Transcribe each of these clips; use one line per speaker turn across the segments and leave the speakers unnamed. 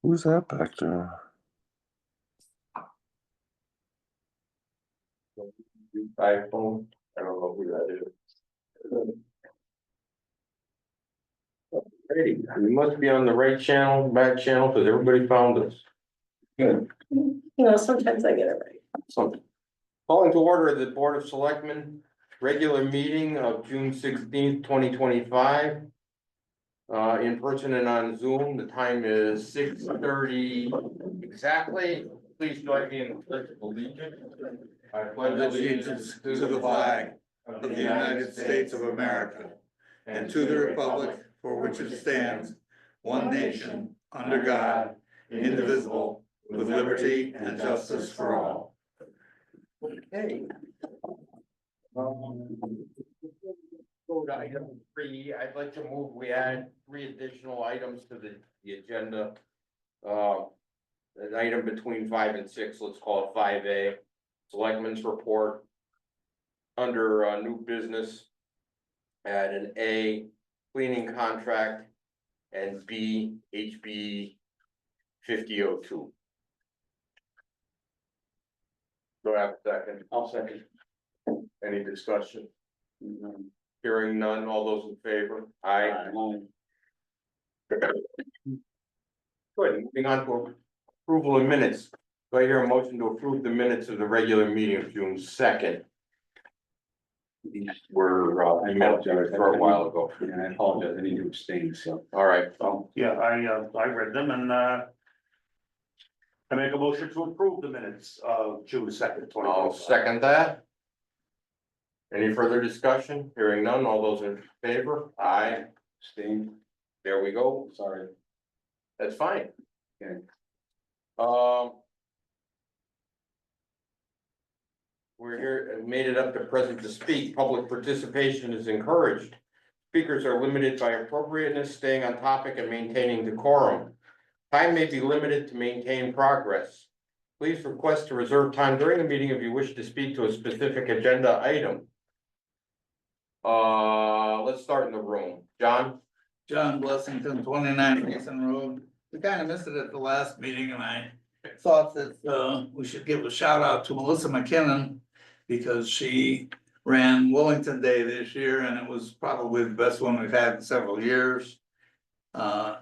Who's that back there?
iPhone, I don't know who that is. Hey, we must be on the right channel, back channel, because everybody found us. Good.
Sometimes I get it right.
Something. Calling to order the Board of Selectmen regular meeting of June 16th, 2025. In person and on Zoom, the time is 6:30 exactly. Please join me in the pledge of allegiance. I pledge
Allegiance to the flag of the United States of America and to the republic for which it stands, one nation, under God, indivisible, with liberty and justice for all.
Okay. Go to item 3, I'd like to move, we add 3 additional items to the agenda. An item between 5 and 6, let's call it 5A, Selectmen's Report. Under new business, add an A, cleaning contract, and B, HB 5002. Do I have a second? I'll second. Any discussion? Hearing none, all those in favor? Aye. Good, moving on to approval of minutes. Do I hear a motion to approve the minutes of the regular meeting of June 2nd? These were, emailed to us for a while ago.
And I apologize, I need to abstain, so.
All right,
Yeah, I read them and, I make a motion to approve the minutes of June 2nd, 2025.
I'll second that. Any further discussion? Hearing none, all those in favor? Aye.
Abstain,
There we go.
sorry.
That's fine.
Okay.
We're here, made it up to present to speak. Public participation is encouraged. Speakers are limited by appropriateness, staying on topic and maintaining decorum. Time may be limited to maintain progress. Please request to reserve time during the meeting if you wish to speak to a specific agenda item. Let's start in the room. John?
John Blessington, 29 Mason Road. We kind of missed it at the last meeting and I thought that we should give a shout out to Melissa McKinnon because she ran Wellington Day this year and it was probably the best one we've had in several years. I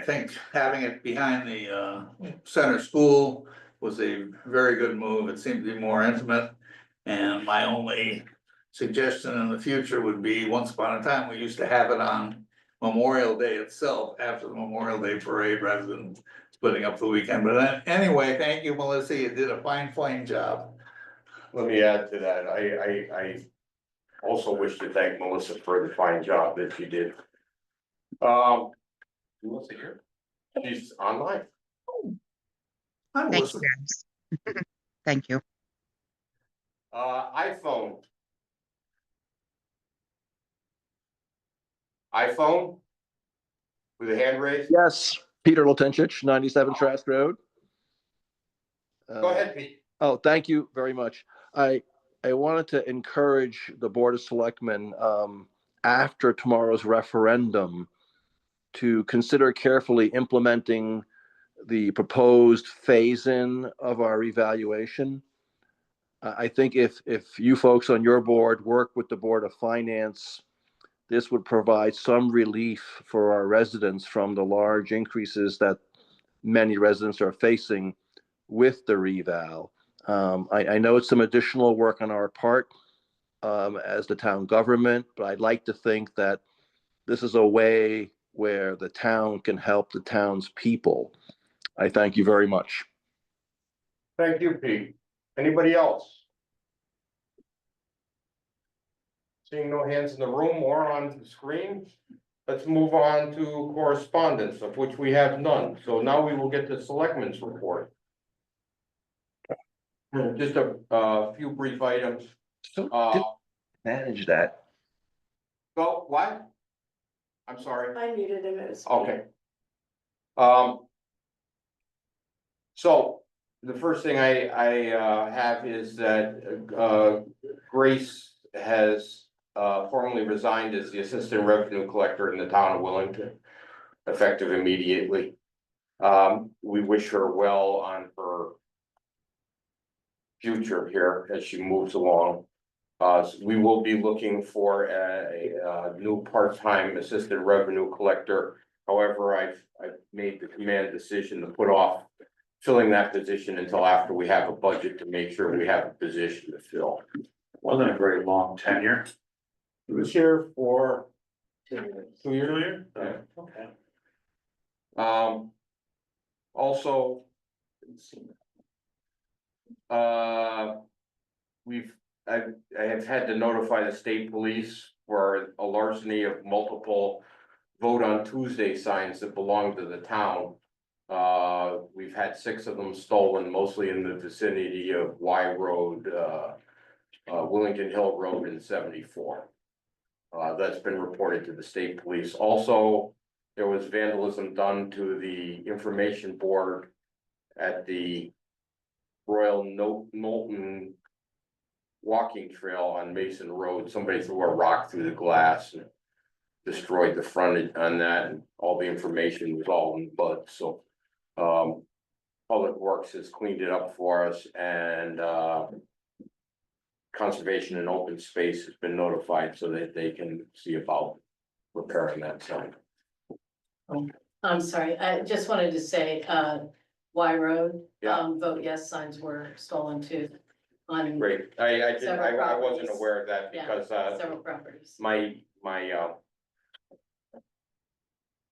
think having it behind the center school was a very good move. It seemed to be more intimate. And my only suggestion in the future would be, once upon a time, we used to have it on Memorial Day itself, after the Memorial Day parade, rather than splitting up the weekend. But anyway, thank you, Melissa. You did a fine job.
Let me add to that. I also wish to thank Melissa for the fine job that she did. Melissa here? She's online.
Hi,
Thank
Melissa.
you, guys. Thank you.
iPhone. iPhone? With a hand raised?
Yes, Peter Latenchich, 97 Trask Road.
Go ahead, Pete.
Oh, thank you very much. I wanted to encourage the Board of Selectmen, after tomorrow's referendum, to consider carefully implementing the proposed phase-in of our evaluation. I think if you folks on your board work with the Board of Finance, this would provide some relief for our residents from the large increases that many residents are facing with the reval. I know it's some additional work on our part as the town government, but I'd like to think that this is a way where the town can help the town's people. I thank you very much.
Thank you, Pete. Anybody else? Seeing no hands in the room or on the screen, let's move on to correspondence, of which we have none. So now we will get to Selectmen's report. Just a few brief items.
So manage that.
Go, what? I'm sorry.
I muted him. It was.
Okay. So the first thing I have is that Grace has formally resigned as the Assistant Revenue Collector in the town of Wellington, effective immediately. We wish her well on her future here as she moves along. We will be looking for a new part-time assistant revenue collector. However, I've made the command decision to put off filling that position until after we have a budget to make sure we have a position to fill.
Wasn't a very long tenure.
He was here for 2 years.
2 years?
Yeah.
Okay.
Also. I have had to notify the state police for a larceny of multiple vote on Tuesday signs that belong to the town. We've had 6 of them stolen, mostly in the vicinity of Y Road, Willington Hill Road and 74. That's been reported to the state police. Also, there was vandalism done to the information board at the Royal Knowlton walking trail on Mason Road. Somebody threw a rock through the glass and destroyed the frontage on that, and all the information was all in bud. So Public Works has cleaned it up for us, and Conservation and Open Space has been notified so that they can see about repairing that sign.
I'm sorry, I just wanted to say, Y Road,
Yeah.
vote yes signs were stolen too on
Great, I
Several
wasn't
properties.
aware of that
Yeah.
because
several properties.
my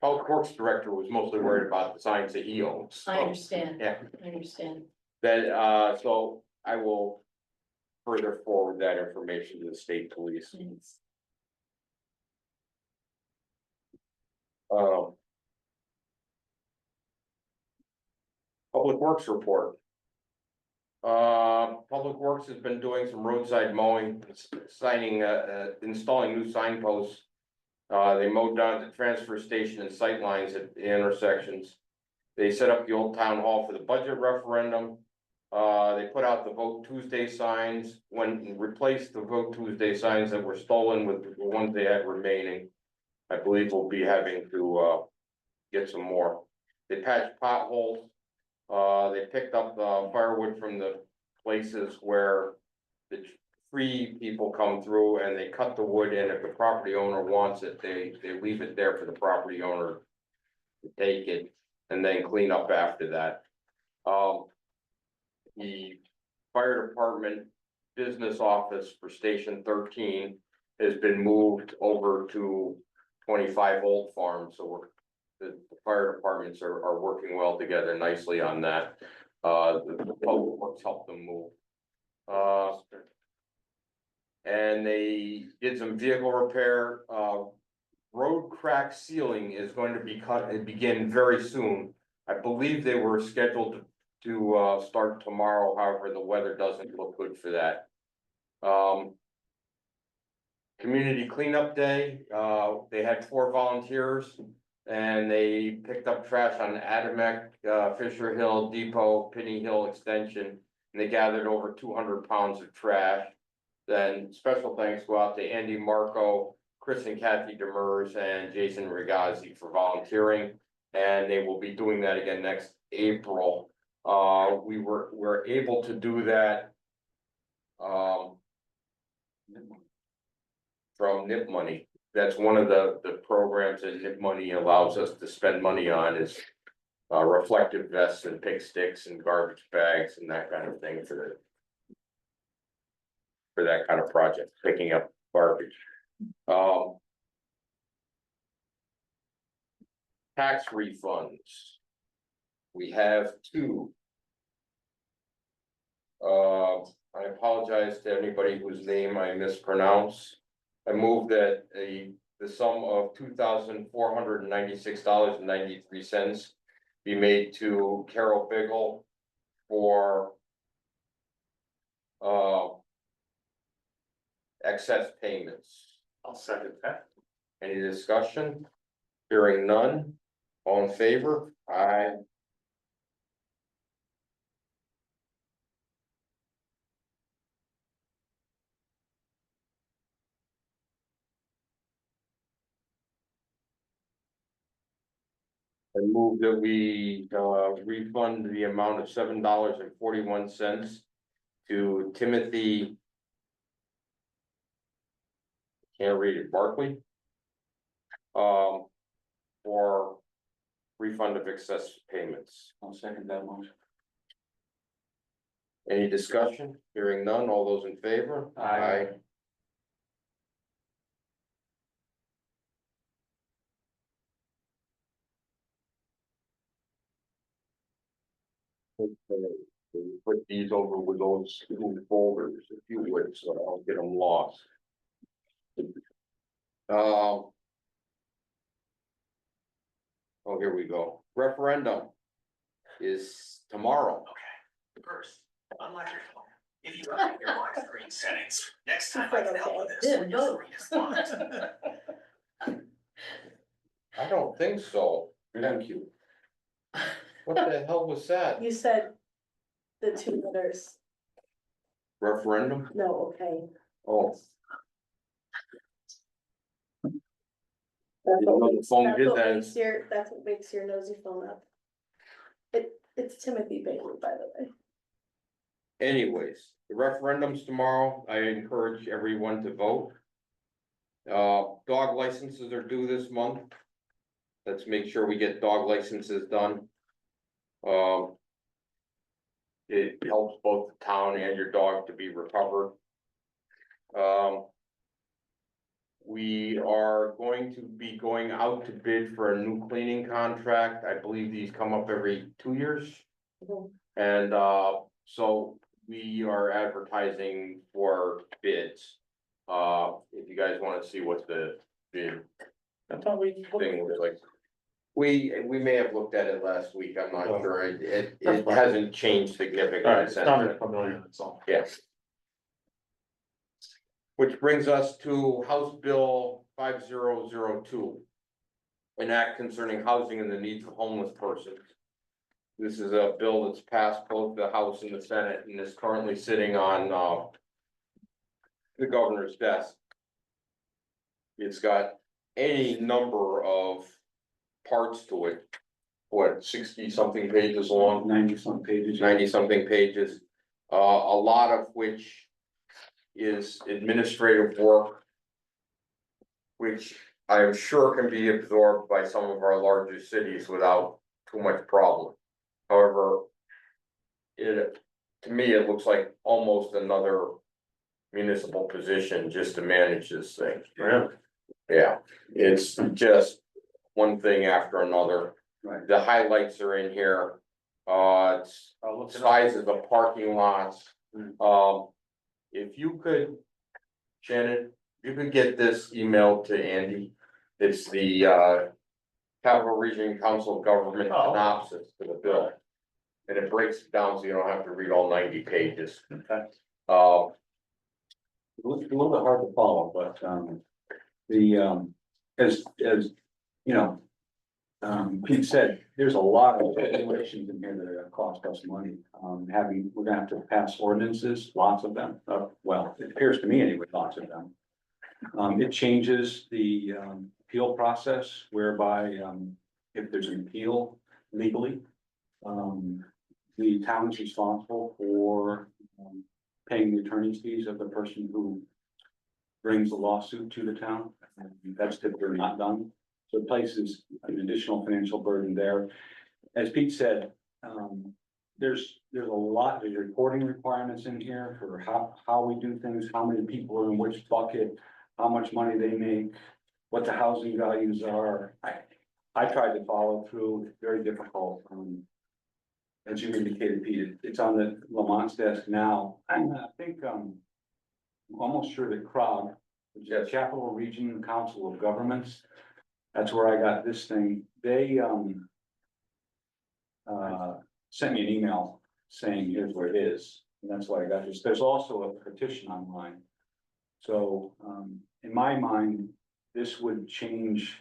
Public Works Director was mostly worried about the signs that he owns.
I understand,
Yeah,
I understand.
that, so I will further forward that information to the state police.
Thanks.
Um. Public Works report. Public Works has been doing some roadside mowing, installing new signposts. They mowed down the transfer station and sight lines at the intersections. They set up the old town hall for the budget referendum. They put out the Vote Tuesday signs, replaced the Vote Tuesday signs that were stolen with the ones they had remaining. I believe we'll be having to get some more. They patched potholes. They picked up firewood from the places where the tree people come through, and they cut the wood in. If the property owner wants it, they leave it there for the property owner to take it and then clean up after that. The fire department business office for Station 13 has been moved over to 25 Old Farm, so the fire departments are working well together nicely on that. The Public Works helped them move. And they did some vehicle repair. Road crack sealing is going to begin very soon. I believe they were scheduled to start tomorrow, however, the weather doesn't look good for that. Community cleanup day, they had 4 volunteers. And they picked up trash on Adamek, Fisher Hill Depot, Penny Hill Extension, and they gathered over 200 pounds of trash. Then special thanks go out to Andy Marco, Chris and Kathy Demers, and Jason Regazzi for volunteering. And they will be doing that again next April. We're able to do that from NIP money. That's one of the programs that NIP money allows us to spend money on is reflective vests and pick sticks and garbage bags and that kind of thing for that kind of project, picking up garbage. Tax refunds. We have 2. I apologize to anybody whose name I mispronounce. I move that the sum of $2,496.93 be made to Carol Biggle for excess payments.
I'll second that.
Any discussion? Hearing none. All in favor? Aye. I move that we refund the amount of $7.41 to Timothy. Can't read it, Barkley. For refund of excess payments.
I'll second that motion.
Any discussion? Hearing none, all those in favor?
Aye.
Okay, so we put these over with those two folders, if you would, so I don't get them lost. Oh, here we go. Referendum is tomorrow.
First, unlock your phone. If you have your lock screen settings, next time I can help with this.
Yeah,
when
no.
your screen is locked.
I don't think so. Thank you. What the hell was that?
You said the two letters,
Referendum?
no, okay.
Oh,
That's
Didn't know
what
the
makes,
phone
that's
did
what
that.
makes that's what makes your nosy phone up. It's Timothy Bailey, by the way.
anyways, the referendum's tomorrow. I encourage everyone to vote. Dog licenses are due this month. Let's make sure we get dog licenses done. It helps both the town and your dog to be recovered. We are going to be going out to bid for a new cleaning contract. I believe these come up every 2 years.
Mhm.
And, so we are advertising for bids. If you guys wanna see what the bid
I thought we.
thing was like. We may have looked at it last week, I'm not
Oh.
sure, it
That's fine.
hasn't changed significantly.
Alright,
since
sounded
then.
familiar, that's all.
Yes. Which brings us to House Bill 5002. An act concerning housing and the needs of homeless persons. This is a bill that's passed both the House and the Senate and is currently sitting on the governor's desk. It's got any number of parts to it. What, 60-something pages long?
90-some pages.
90-something pages, a lot of which is administrative work, which I am sure can be absorbed by some of our larger cities without too much problem. However, to me, it looks like almost another municipal position just to manage this thing.
Yeah.
Yeah, it's just one thing after another.
Right.
The highlights are in here. It's
I'll look it up.
size of the parking lots. If you could, Shannon, you could get this email to Andy. It's the Capital Region Council of Government
Oh.
synopsis to the bill. And it breaks it down so you don't have to read all 90 pages.
Okay.
It's a little bit hard to follow, but, as you know, Pete said, there's a lot of regulations in here that are gonna cost us money. We're gonna have to pass ordinances, lots of them, well, it appears to me anyway, lots of them. It changes the, appeal process whereby, if there's an appeal legally, the town is responsible for, paying the attorney's fees of the person who brings the lawsuit to the town. That's typically not done, so it places an additional financial burden there. As Pete said, there's a lot of reporting requirements in here for how we do things, how many people are in which bucket, how much money they make, what the housing values are. I tried to follow through, it's very difficult. As you indicated, Pete, it's on the Lamont's desk now. I think, I'm almost sure that CROG, which is Capital Region Council of Governments, that's where I got this thing. They, sent me an email saying, here's where it is. And that's why I got this. There's also a petition online. So, in my mind, this would change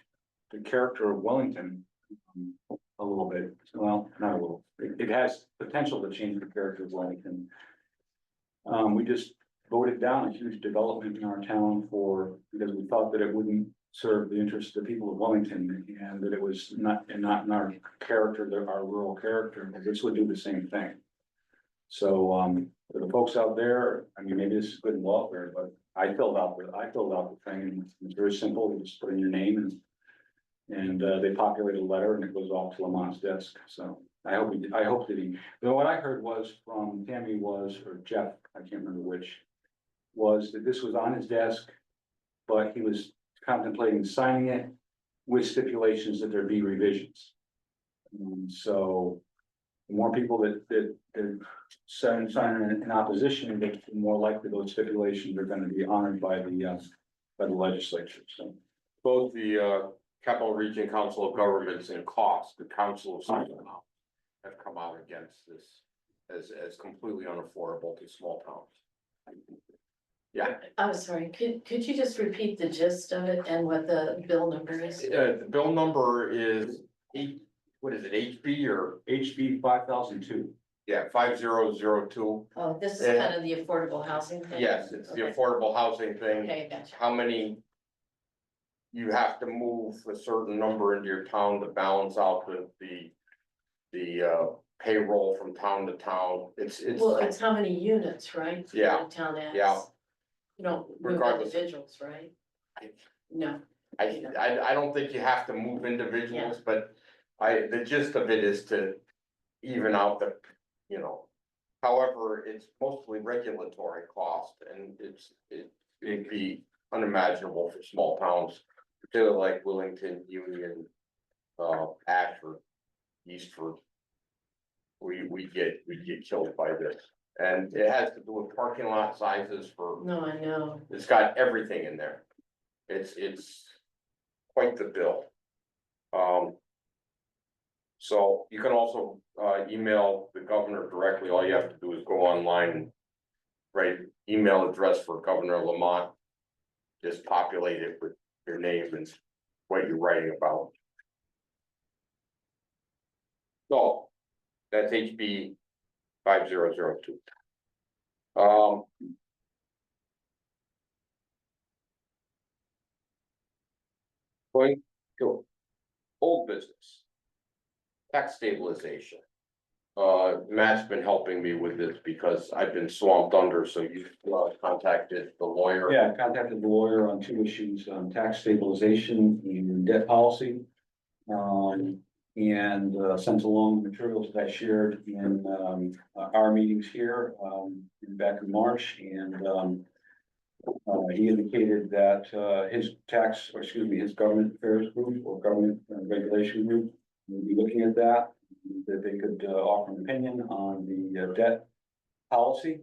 the character of Wellington a little bit. Well, not a little. It has potential to change the character of Wellington. We just voted down a huge development in our town because we thought that it wouldn't serve the interests of the people of Wellington, and that it was not in our character, our rural character, and this would do the same thing. So, for the folks out there, I mean, maybe this is good in welfare, but I filled out the thing, and it's very simple, you just put in your name and they populate a letter and it goes off to Lamont's desk, so I hope that he, what I heard was from Tammy or Jeff, I can't remember which, was that this was on his desk, but he was contemplating signing it with stipulations that there be revisions. So the more people that sign in opposition, the more likely those stipulations are gonna be honored by the legislature, so.
Both the Capital Region Council of Governments and COST, the Council of State, have come out against this as completely unaffordable to small towns. Yeah,
I'm sorry, could you just repeat the gist of it and what the bill number is?
the bill number is what is it, HB or?
HB 5002.
Yeah, 5002.
Oh, this is
Yeah.
kind of the affordable housing thing?
Yes, it's the
Okay.
affordable housing thing.
Okay, gotcha.
How many? You have to move a certain number into your town to balance out the payroll from town to town. It's.
Well, it's how many units, right?
Yeah,
The town adds.
yeah.
You don't move
Regardless.
individuals, right? No.
I don't think you have to move individuals, but the gist of it is to even out the, you know. However, it's mostly regulatory cost and it'd be unimaginable for small towns, particularly like Wellington, Union, Ashford, Eastford. We get killed by this. And it has to do with parking lot sizes for,
No, I know.
it's got everything in there. It's quite the bill. So you can also email the governor directly. All you have to do is go online and write email address for Governor Lamont. Just populate it with your name and what you're writing about. So that's HB 5002. Going to old business. Tax stabilization. Matt's been helping me with this because I've been swamped under, so you contacted the lawyer.
Yeah, I contacted the lawyer on two issues, tax stabilization and debt policy. And sent along the materials that I shared in our meetings here back in March, and he indicated that his government affairs group or government regulation group will be looking at that they could offer an opinion on the debt policy,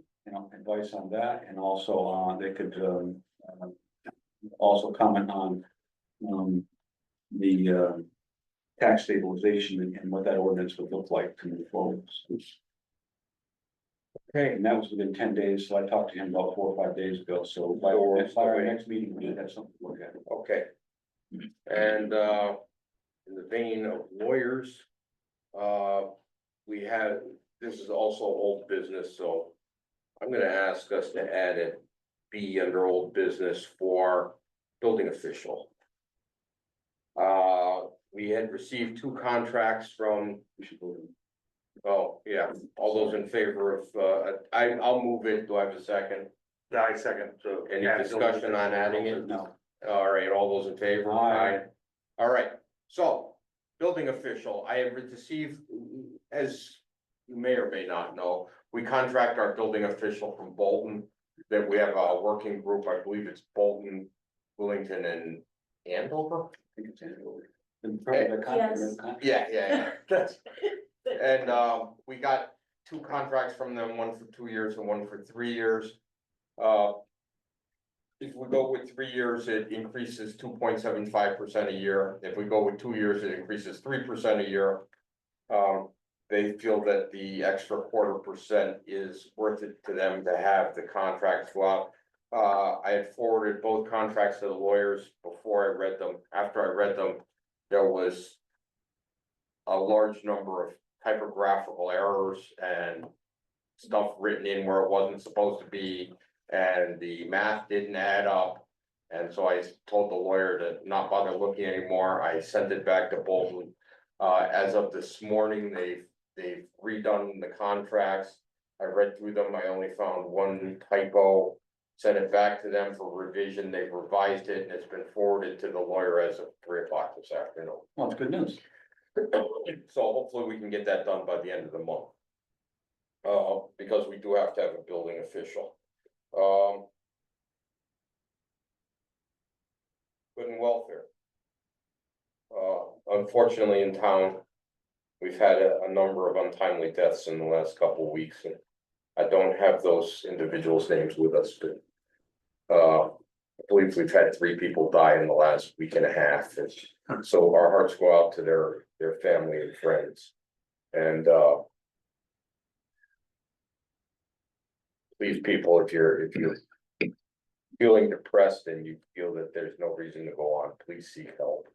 advice on that, and also they could also comment on the tax stabilization and what that ordinance would look like to move forward. Okay, and that was within 10 days, so I talked to him about 4 or 5 days ago, so by our next meeting, we should have something to look at.
Okay. And in the vein of lawyers, we have, this is also old business, so I'm gonna ask us to add a B under old business for building official. We had received 2 contracts from, oh, yeah, all those in favor of, I'll move it. Do I have a second?
Yeah, I second. So
Any discussion on adding it?
No.
All right, all those in favor?
Aye.
All right, so, building official, I have received, as you may or may not know, we contract our building official from Bolton. That we have a working group, I believe it's Bolton, Wellington, and Andover.
I think it's Andover. The contract-
Yeah. That's, and we got 2 contracts from them, one for 2 years and one for 3 years. If we go with 3 years, it increases 2.75% a year. If we go with 2 years, it increases 3% a year. They feel that the extra 0.25% is worth it to them to have the contracts go out. I had forwarded both contracts to the lawyers before I read them. After I read them, there was a large number of typographical errors and stuff written in where it wasn't supposed to be, and the math didn't add up. And so I told the lawyer to not bother looking anymore. I sent it back to Bolton. As of this morning, they've redone the contracts. I read through them. I only found one typo. Sent it back to them for revision. They've revised it and it's been forwarded to the lawyer as of 3 o'clock this afternoon.
Well, it's good news.
So hopefully we can get that done by the end of the month. Because we do have to have a building official. Good and welfare. Unfortunately in town, we've had a number of untimely deaths in the last couple of weeks. And I don't have those individuals' names with us, but I believe we've had 3 people die in the last week and a half. And so our hearts go out to their family and friends. And please, people, if you're feeling depressed and you feel that there's no reason to go on, please seek help.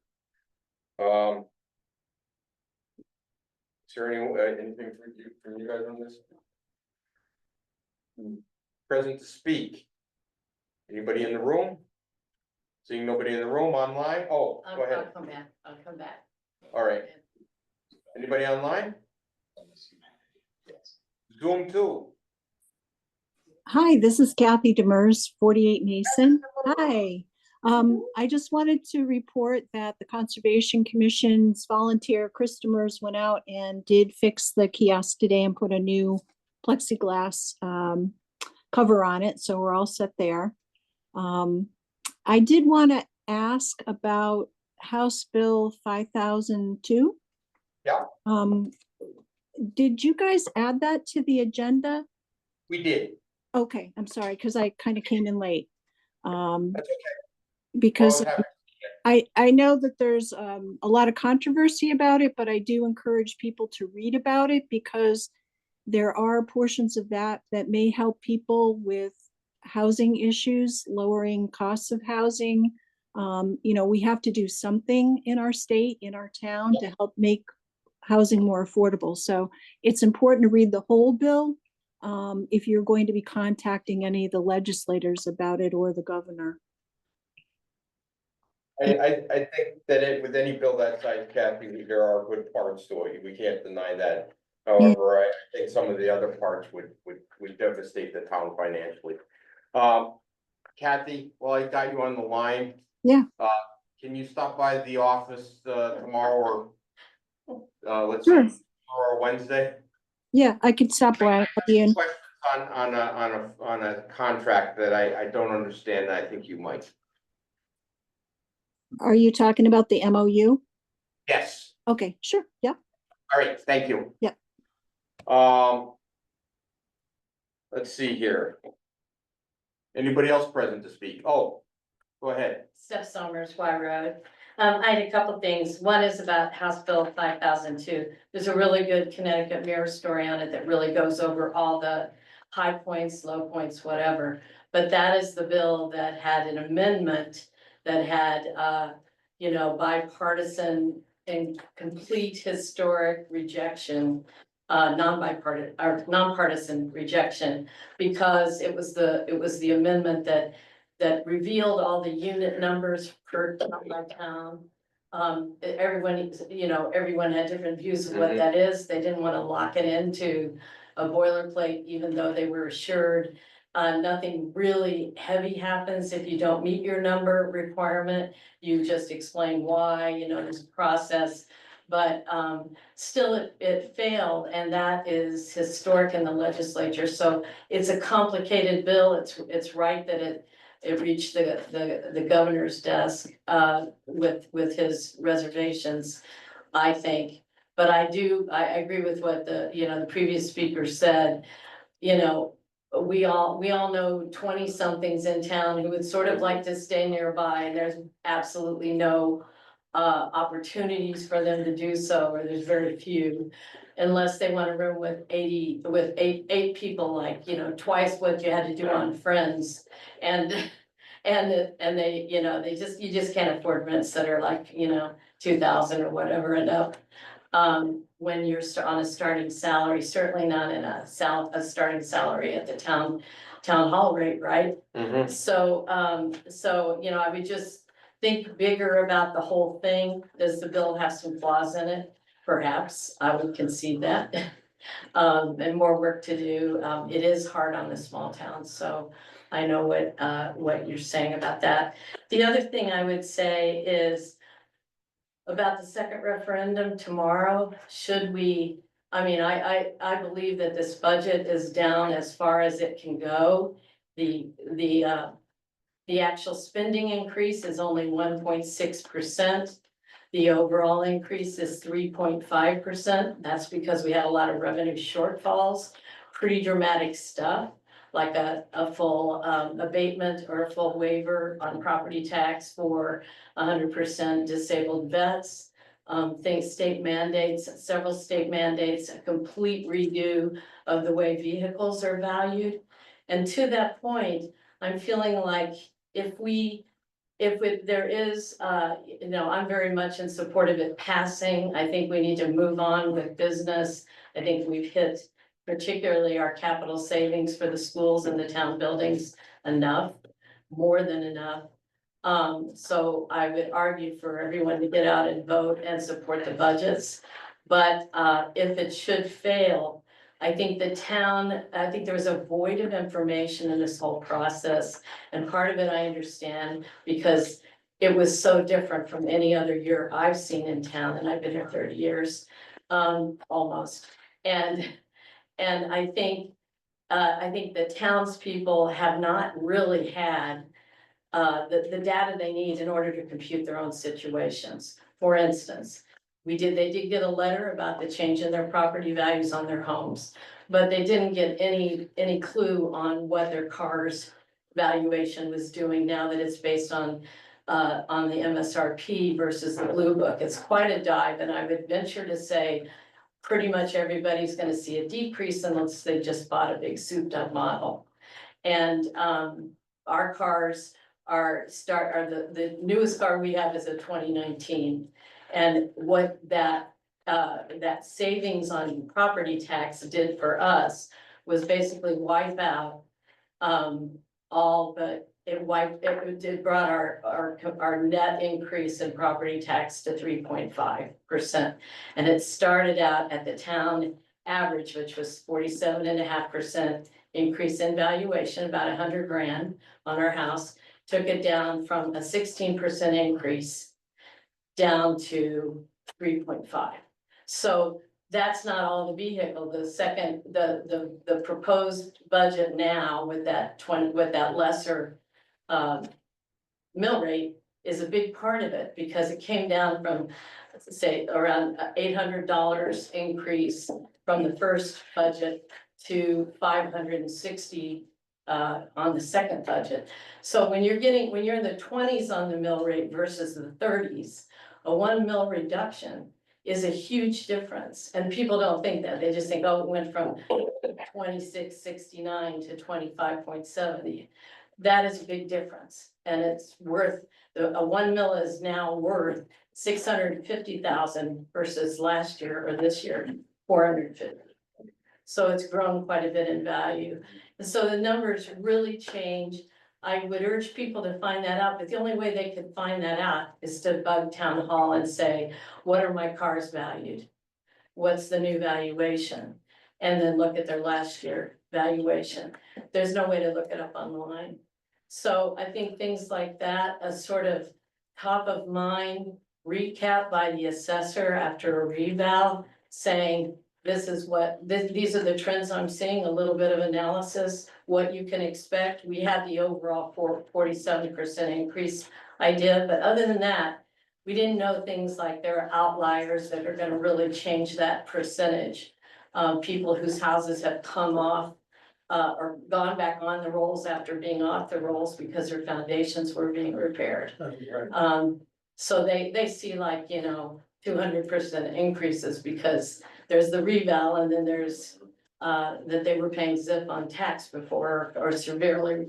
Is there anything from you guys on this? Present to speak. Anybody in the room? Seeing nobody in the room, online? Oh, go ahead.
I'll come back.
All right. Anybody online? Zoom too.
Hi, this is Kathy Demers, 48 Mason. Hi. I just wanted to report that the Conservation Commission's volunteer Chris Demers went out and did fix the kiosk today and put a new plexiglass cover on it. So we're all set there. I did want to ask about House Bill 5002.
Yeah.
Did you guys add that to the agenda?
We did.
Okay, I'm sorry, because I kind of came in late.
That's okay.
Because
Well,
I know that there's a lot of controversy about it, but I do encourage people to read about it because there are portions of that that may help people with housing issues, lowering costs of housing. We have to do something in our state, in our town to help make housing more affordable. So it's important to read the whole bill if you're going to be contacting any of the legislators about it or the governor.
I think that with any bill that size, Kathy, there are good parts to it. We can't deny that. However, I think some of the other parts would devastate the town financially. Kathy, while I got you on the line.
Yeah.
Can you stop by the office tomorrow or let's
Sure.
see, tomorrow or Wednesday?
Yeah, I could stop by. I'll be in.
Questions on a contract that I don't understand. I think you might.
Are you talking about the MOU?
Yes.
Okay, sure. Yeah.
All right. Thank you.
Yeah.
Let's see here. Anybody else present to speak? Oh, go ahead.
Steph Somers, Y Road. I had a couple things. One is about House Bill 5002. There's a really good Connecticut Mirror story on it that really goes over all the high points, low points, whatever. But that is the bill that had an amendment that had, bipartisan and complete historic rejection, nonpartisan rejection, because it was the amendment that revealed all the unit numbers per town by town. Everyone had different views of what that is. They didn't want to lock it into a boilerplate, even though they were assured nothing really heavy happens if you don't meet your number requirement. You just explain why, there's a process. But still it failed, and that is historic in the legislature. So it's a complicated bill. It's right that it reached the governor's desk with his reservations, I think. But I agree with what the previous speaker said. We all know 20 somethings in town who would sort of like to stay nearby, and there's absolutely no opportunities for them to do so, or there's very few, unless they want a room with eight people, like, twice what you had to do on Friends. And they, you just can't afford rents that are like, 2,000 or whatever and up. when you're on a starting salary, certainly not in a starting salary at the town hall rate, right?
Mhm.
So, you know, I would just think bigger about the whole thing. Does the bill have some flaws in it? Perhaps, I would concede that. And more work to do. It is hard on the small towns, so I know what you're saying about that. The other thing I would say is about the second referendum tomorrow, should we, I mean, I believe that this budget is down as far as it can go. The actual spending increase is only 1.6%. The overall increase is 3.5%. That's because we had a lot of revenue shortfalls, pretty dramatic stuff, like a full abatement or a full waiver on property tax for 100% disabled vets. State mandates, several state mandates, a complete redo of the way vehicles are valued. And to that point, I'm feeling like there is, you know, I'm very much in support of it passing. I think we need to move on with business. I think we've hit particularly our capital savings for the schools and the town buildings enough, more than enough. So I would argue for everyone to get out and vote and support the budgets. But if it should fail, I think there was a void of information in this whole process. And part of it I understand because it was so different from any other year I've seen in town, and I've been here 30 years, almost. And I think the townspeople have not really had the data they need in order to compute their own situations. For instance, they did get a letter about the change in their property values on their homes, but they didn't get any clue on what their car's valuation was doing now that it's based on the MSRP versus the Blue Book. It's quite a dive, and I would venture to say pretty much everybody's gonna see a decrease unless they just bought a big souped up model. And our cars the newest car we have is a 2019. And what that savings on property tax did for us was basically wipe out all but it brought our net increase in property tax to 3.5%. And it started out at the town average, which was 47.5% increase in valuation, about 100 grand on our house, took it down from a 16% increase down to 3.5. So that's not all the vehicle. The proposed budget now with that lesser mill rate is a big part of it because it came down from, say, around $800 increase from the first budget to $560 on the second budget. So when you're in the 20s on the mill rate versus the 30s, a 1 mil reduction is a huge difference. And people don't think that. They just think, oh, it went from 26.69 to 25.70. That is a big difference. And it's worth, a 1 mil is now worth 650,000 versus last year or this year, 450. So it's grown quite a bit in value. And so the numbers really change. I would urge people to find that out, but the only way they could find that out is to bug town hall and say, what are my cars valued? What's the new valuation? And then look at their last year valuation. There's no way to look it up online. So I think things like that, a sort of top of mind recap by the assessor after a reval saying, this is these are the trends I'm seeing, a little bit of analysis, what you can expect. We had the overall 47% increase idea, but other than that, we didn't know things like there are outliers that are gonna really change that percentage. People whose houses have come off or gone back on the rolls after being off the rolls because their foundations were being repaired. So they see like, 200% increases because there's the reval and then there's that they were paying zip on tax before or severely,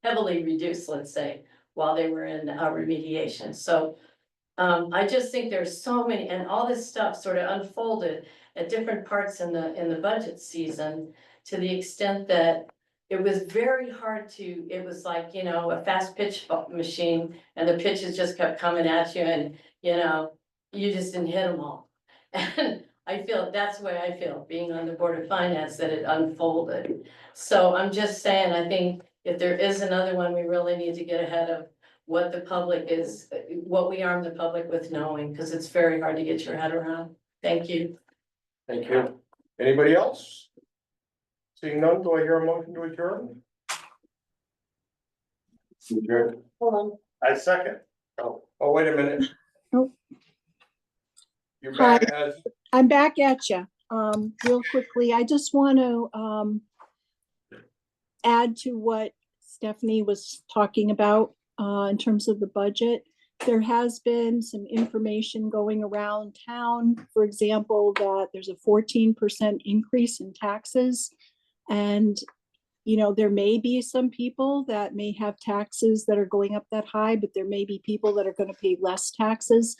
heavily reduced, let's say, while they were in remediation. So I just think there's so many, and all this stuff sort of unfolded at different parts in the budget season. To the extent that it was very hard to, it was like, you know, a fast pitch machine, and the pitches just kept coming at you, and, you know, you just didn't hit them all. And I feel, that's the way I feel, being on the Board of Finance, that it unfolded. So I'm just saying, I think if there is another one, we really need to get ahead of what the public is, what we arm the public with knowing, because it's very hard to get your head around. Thank you.
Thank you. Anybody else? Seeing none, do I hear a motion to adjourn? Adjourn.
Hold on.
I second.
Oh, wait a minute.
Oh.
You're back as,
I'm back at you. Real quickly, I just want to add to what Stephanie was talking about in terms of the budget. There has been some information going around town, for example, that there's a 14% increase in taxes. And, you know, there may be some people that may have taxes that are going up that high, but there may be people that are going to pay less taxes.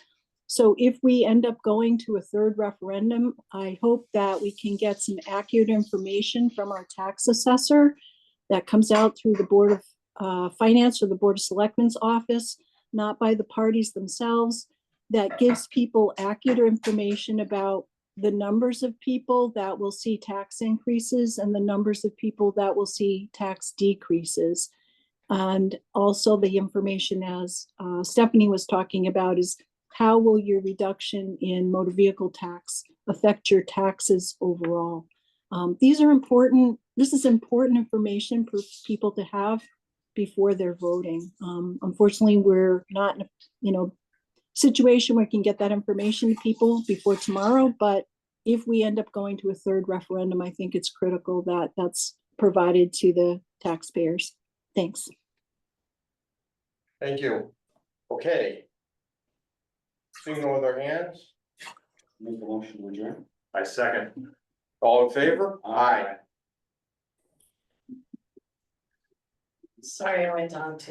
So if we end up going to a third referendum, I hope that we can get some accurate information from our tax assessor that comes out through the Board of Finance or the Board of Selectmen's office, not by the parties themselves, that gives people accurate information about the numbers of people that will see tax increases and the numbers of people that will see tax decreases. And also the information, as Stephanie was talking about, is how will your reduction in motor vehicle tax affect your taxes overall? These are important. This is important information for people to have before they're voting. Unfortunately, we're not in a, you know, situation where we can get that information to people before tomorrow, but if we end up going to a third referendum, I think it's critical that that's provided to the taxpayers. Thanks.
thank you. Okay. Seeing no other hands,
Make a motion to adjourn.
I second.
all in favor? Aye.
Sorry, I went on to.